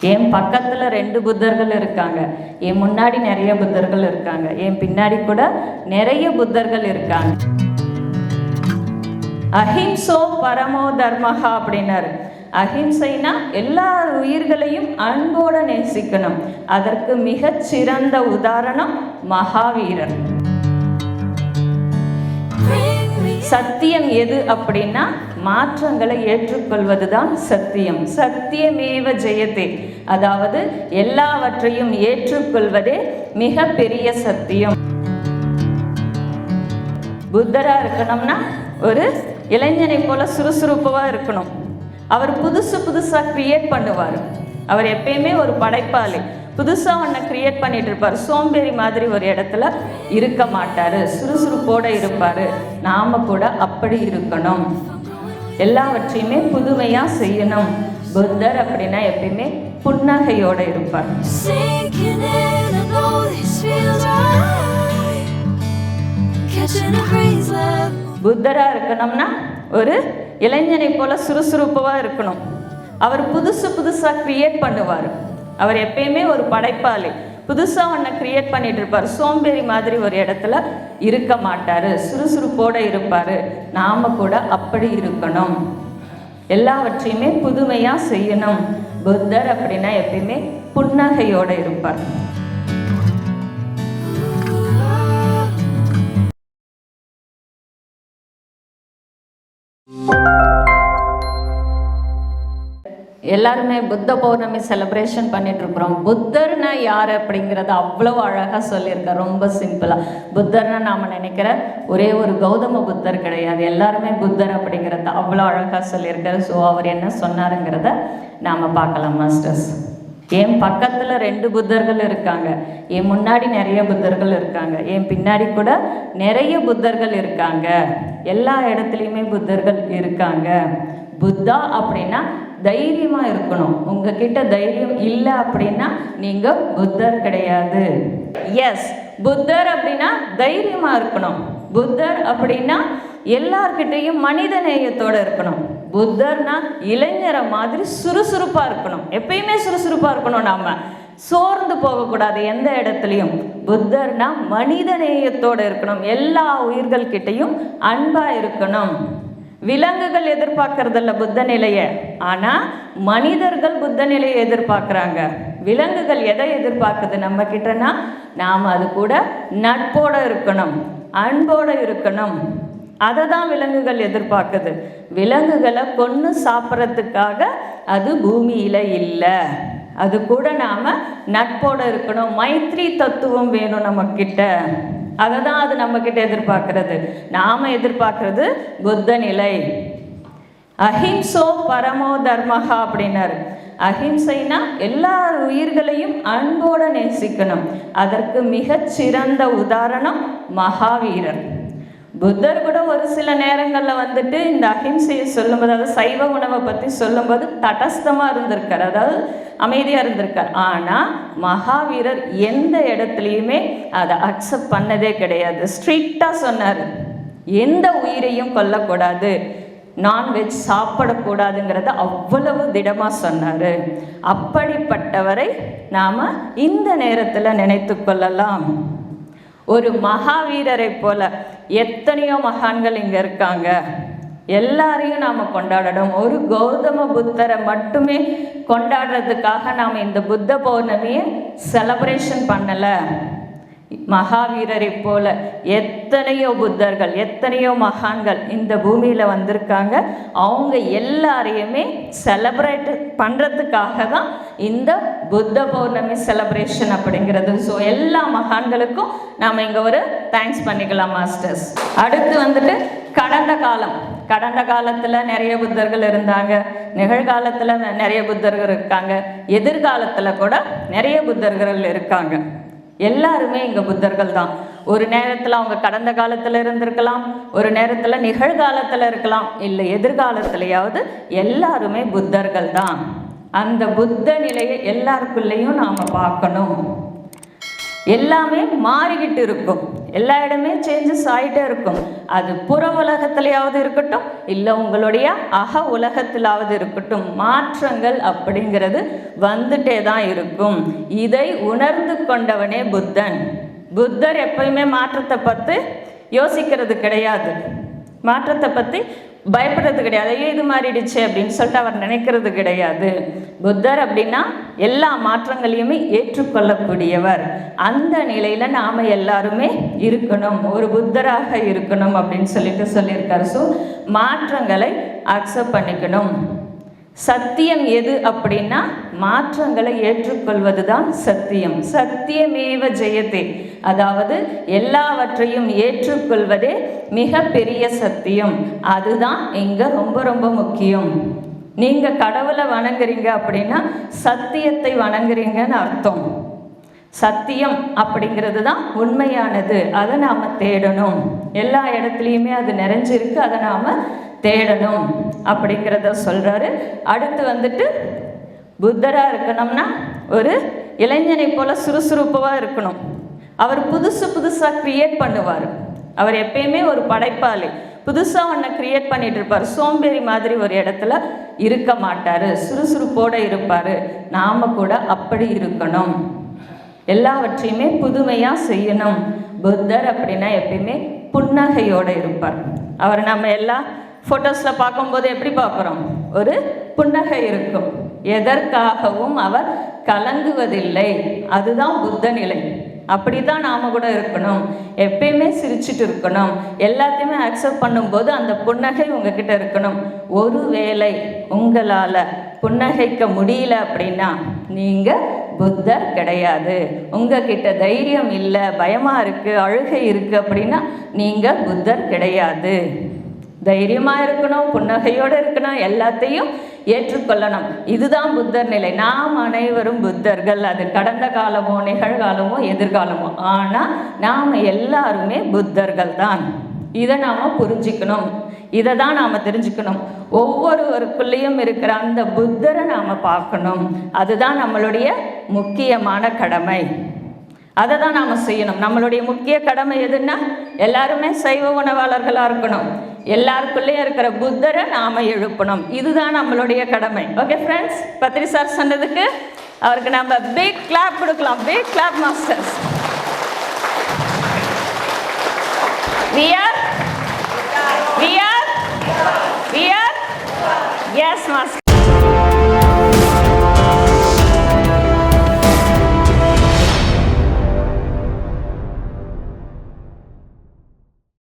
என் பக்கத்தில் 2 புத்தர்கள் இருக்காங்க, என் முன்னாடி நிறைய புத்தர்கள் இருக்காங்க, என் பின்னாடி கூட நிறைய புத்தர்கள் இருக்காங்க. அஹிம்சோ பரமோ தர்மஹா அப்படின்னாரு. அஹிம்சைனா எல்லா உயிர்களையும் அன்போட நேசிக்கணும். அதற்கு மிகச் சிறந்த உதாரணம் மகாவீரர். சத்தியம் எது அப்படின்னா மாற்றங்களை ஏற்றுக்கொள்வதுதான் சத்தியம். சத்தியமேவ ஜெயதே, அதாவது எல்லாவற்றையும் ஏற்றுக்கொள்வதே மிக பெரிய சத்தியம். புத்தரா இருக்கணும்னா ஒரு இளைஞனை போல சுறுசுறுப்பா இருக்கணும். அவர் புதுசா கிரியேட் பண்ணுவார். அவர் எப்பயுமே ஒரு படைப்பாளி, புதுசா ஒன்றை கிரியேட் பண்ணிட்டு இருப்பார். சோம்பேறி மாதிரி ஒரு இடத்துல இருக்க மாட்டாரு, சுறுசுறுப்போட இருப்பாரு. நாம கூட அப்படி இருக்கணும், எல்லாவற்றையுமே புதுமையா செய்யணும். புத்தர் அப்படின்னா எப்பயுமே புன்னகையோட இருப்பார். புத்தரா இருக்கணும்னா ஒரு இளைஞனை போல சுறுசுறுப்பா இருக்கணும். அவர் புதுசா கிரியேட் பண்ணுவார். அவர் எப்பயுமே ஒரு படைப்பாளி, புதுசா ஒன்றை கிரியேட் பண்ணிட்டு இருப்பார். சோம்பேறி மாதிரி ஒரு இடத்துல இருக்க மாட்டாரு, சுறுசுறுப்போட இருப்பாரு. நாம கூட அப்படி இருக்கணும், எல்லாவற்றையுமே புதுமையா செய்யணும். புத்தர் அப்படின்னா எப்பயுமே புன்னகையோட இருப்பார். எல்லாருமே புத்த பௌர்ணமி செலிப்ரேஷன் பண்ணிட்டு இருக்கிறோம். புத்தர்னா யார் அப்படிங்கிறத அவ்வளவு அழகாக சொல்லியிருக்கார். ரொம்ப சிம்பிளா, புத்தர்னா நாம நினைக்கிற ஒரே ஒரு கௌதம புத்தர் கிடையாது. எல்லாருமே புத்தர் அப்படிங்கிறத அவ்வளோ அழகாக சொல்லியிருக்காரு. ஸோ அவர் என்ன சொன்னாருங்கிறத நாம பார்க்கலாம் மாஸ்டர்ஸ். என் பக்கத்தில் 2 புத்தர்கள் இருக்காங்க, என் முன்னாடி நிறைய புத்தர்கள் இருக்காங்க, என் பின்னாடி கூட நிறைய புத்தர்கள் இருக்காங்க. எல்லா இடத்துலையுமே புத்தர்கள் இருக்காங்க. புத்தா அப்படின்னா தைரியமா இருக்கணும். உங்ககிட்ட தைரியம் இல்லை அப்படின்னா நீங்க புத்தர் கிடையாது. எஸ், புத்தர் அப்படின்னா தைரியமா இருக்கணும். புத்தர் அப்படின்னா எல்லார்கிட்டையும் மனித நேயத்தோட இருக்கணும். புத்தர்னா இளைஞரை மாதிரி சுறுசுறுப்பா இருக்கணும். எப்பயுமே சுறுசுறுப்பா இருக்கணும், நாம சோர்ந்து போகக்கூடாது எந்த இடத்துலையும். புத்தர்னா மனித நேயத்தோட இருக்கணும், எல்லா உயிர்கள் கிட்டையும் அன்பா இருக்கணும். விலங்குகள் எதிர்பார்க்கறதில்ல புத்த நிலைய, ஆனா மனிதர்கள் புத்த நிலையை எதிர்பார்க்குறாங்க. விலங்குகள் எதை எதிர்பார்க்குது நம்ம கிட்டனா, நாம் அது கூட நட்போட இருக்கணும், அன்போட இருக்கணும். அதை தான் விலங்குகள் எதிர்பார்க்குது. விலங்குகளை கொன்று சாப்பிட்றதுக்காக அது பூமியில இல்லை. அது கூட நாம நட்போட இருக்கணும். மைத்ரி தத்துவம் வேணும் நம்ம கிட்ட. அதை தான் அது நம்ம கிட்ட எதிர்பார்க்கிறது. நாம எதிர்பார்க்கறது புத்த நிலை. அஹிம்சோ பரமோ தர்மஹா அப்படின்னாரு. அஹிம்சைனா எல்லா உயிர்களையும் அன்போட நேசிக்கணும். அதற்கு மிகச் சிறந்த உதாரணம் மகாவீரர். புத்தர் கூட ஒரு சில நேரங்களில் வந்துட்டு இந்த அஹிம்சையை சொல்லும்போது, அதாவது சைவ உணவை பற்றி சொல்லும்போது தடஸ்தமாக இருந்திருக்கார், அதாவது அமைதியாக இருந்திருக்கார். ஆனால் மகாவீரர் எந்த இடத்துலையுமே அதை அக்செப்ட் பண்ணதே கிடையாது. ஸ்ட்ரிக்டாக சொன்னார், எந்த உயிரையும் கொல்லக்கூடாது, நான்வெஜ் சாப்பிடக்கூடாதுங்கிறத அவ்வளவு திடமாக சொன்னார். அப்படிப்பட்டவரை நாம் இந்த நேரத்தில் நினைத்து கொள்ளலாம். ஒரு மகாவீரரை போல எத்தனையோ மகான்கள் இங்கே இருக்காங்க, எல்லாரையும் நாம் கொண்டாடணும். ஒரு கௌதம புத்தரை மட்டுமே கொண்டாடுறதுக்காக நாம் இந்த புத்த பௌர்ணமியை செலிப்ரேஷன் பண்ணலை. மகாவீரரை போல எத்தனையோ புத்தர்கள், எத்தனையோ மகான்கள் இந்த பூமியில் வந்திருக்காங்க. அவங்க எல்லாரையுமே செலிப்ரேட் பண்ணுறதுக்காக தான் இந்த புத்த பௌர்ணமி செலிப்ரேஷன் அப்படிங்கிறது. ஸோ எல்லா மகான்களுக்கும் நாம் இங்கே ஒரு தேங்க்ஸ் பண்ணிக்கலாம் மாஸ்டர்ஸ். அடுத்து வந்துட்டு கடந்த காலத்தில் நிறைய புத்தர்கள் இருந்தாங்க, நிகழ்காலத்தில் நிறைய புத்தர்கள் இருக்காங்க, எதிர்காலத்தில் கூட நிறைய புத்தர்கள் இருக்காங்க. எல்லாருமே இங்கே புத்தர்கள் தான். ஒரு நேரத்தில் அவங்க கடந்த காலத்தில் இருந்திருக்கலாம், ஒரு நேரத்தில் நிகழ்காலத்தில் இருக்கலாம், இல்லை எதிர்காலத்திலேயாவது எல்லாருமே புத்தர்கள் தான். அந்த புத்த நிலையை எல்லாருக்குள்ளேயும் நாம் பார்க்கணும். எல்லாமே மாறிக்கிட்டு இருக்கும், எல்லா இடமே சேஞ்சஸ் ஆகிட்டே இருக்கும். அது புற உலகத்திலேயாவது இருக்கட்டும், இல்லை உங்களுடைய அக உலகத்திலாவது இருக்கட்டும், மாற்றங்கள் அப்படிங்கிறது வந்துட்டே தான் இருக்கும். இதை உணர்ந்து கொண்டவனே புத்தன். புத்தர் எப்பயுமே மாற்றத்தை பற்றி யோசிக்கிறது கிடையாது, மாற்றத்தை பற்றி பயப்படுறது கிடையாது. ஐயோ இது மாறிடுச்சு அப்படின்னு சொல்லிட்டு அவர் நினைக்கிறது கிடையாது. புத்தர் அப்படின்னா எல்லா மாற்றங்களையுமே ஏற்றுக்கொள்ளக்கூடியவர். அந்த நிலையில் நாம் எல்லாருமே இருக்கணும், ஒரு புத்தராக இருக்கணும் அப்படின்னு சொல்லியிருக்காரு. ஸோ மாற்றங்களை அக்செப்ட் பண்ணிக்கணும். சத்தியம் எது அப்படின்னா மாற்றங்களை ஏற்றுக்கொள்வது தான் சத்தியம். சத்தியமேவ ஜெயதே, அதாவது எல்லாவற்றையும் ஏற்றுக்கொள்வதே மிக பெரிய சத்தியம். அதுதான் இங்கே ரொம்ப ரொம்ப முக்கியம். நீங்கள் கடவுளை வணங்குறீங்க அப்படின்னா சத்தியத்தை வணங்குறீங்கன்னு அர்த்தம். சத்தியம் அப்படிங்கிறது தான் உண்மையானது, அதை நாம் தேடணும். எல்லா இடத்துலையுமே அது நிறைஞ்சிருக்கு, அதை நாம் தேடணும் அப்படிங்கிறத சொல்கிறாரு. அடுத்து வந்துட்டு புத்தராக இருக்கணும்னா ஒரு இளைஞனை போல் சுறுசுறுப்பாக இருக்கணும். அவர் புதுசாக க்ரியேட் பண்ணுவார். அவர் எப்பயுமே ஒரு படைப்பாளி, புதுசாக ஒன்றை க்ரியேட் பண்ணிட்டு இருப்பார். சோம்பேறி மாதிரி ஒரு இடத்துல இருக்க மாட்டார், சுறுசுறுப்போடு இருப்பார். நாம் கூட அப்படி இருக்கணும், எல்லாவற்றையுமே புதுமையாக செய்யணும். புத்தர் அப்படின்னா எப்பயுமே புன்னகையோடு இருப்பார். அவர் நம்ம எல்லா ஃபோட்டோஸில் பார்க்கும்போது எப்படி பார்க்குறோம்? ஒரு புன்னகை இருக்கும். எதற்காகவும் அவர் கலங்குவதில்லை. அதுதான் புத்த நிலை. அப்படி தான் நாம் கூட இருக்கணும், எப்பயுமே சிரிச்சுட்டு இருக்கணும். எல்லாத்தையுமே அக்செப்ட் பண்ணும்போது அந்த புன்னகை உங்ககிட்ட இருக்கணும். ஒருவேளை உங்களால் புன்னகைக்க முடியல அப்படின்னா நீங்கள் புத்தர் கிடையாது. உங்ககிட்ட தைரியம் இல்லை, பயமாக இருக்குது, அழுகை இருக்குது அப்படின்னா நீங்கள் புத்தர் கிடையாது. தைரியமாக இருக்கணும், புன்னகையோடு இருக்கணும், எல்லாத்தையும் ஏற்றுக்கொள்ளணும். இதுதான் புத்தர் நிலை. நாம் அனைவரும் புத்தர்கள். அது கடந்த காலமோ நிகழ்காலமோ எதிர்காலமோ, ஆனால் நாம் எல்லாருமே புத்தர்கள் தான். இதை நாம் புரிஞ்சிக்கணும், இதை தான் நாம் தெரிஞ்சுக்கணும். ஒவ்வொருவருக்குள்ளேயும் இருக்கிற அந்த புத்தரை நாம் பார்க்கணும். அதுதான் நம்மளுடைய முக்கியமான கடமை. அதை தான் நாம் செய்யணும். நம்மளுடைய முக்கிய கடமை எதுன்னா எல்லாருமே சைவ உணவாளர்களாக இருக்கணும். எல்லாருக்குள்ளேயும் இருக்கிற புத்தரை நாம் எழுப்பணும். இதுதான் நம்மளுடைய கடமை. ஓகே ஃப்ரெண்ட்ஸ், பத்ரி சார் சொன்னதுக்கு அவருக்கு நம்ம பிக் கிளாப் கொடுக்கலாம். Big clap masters. We are? Yes, master.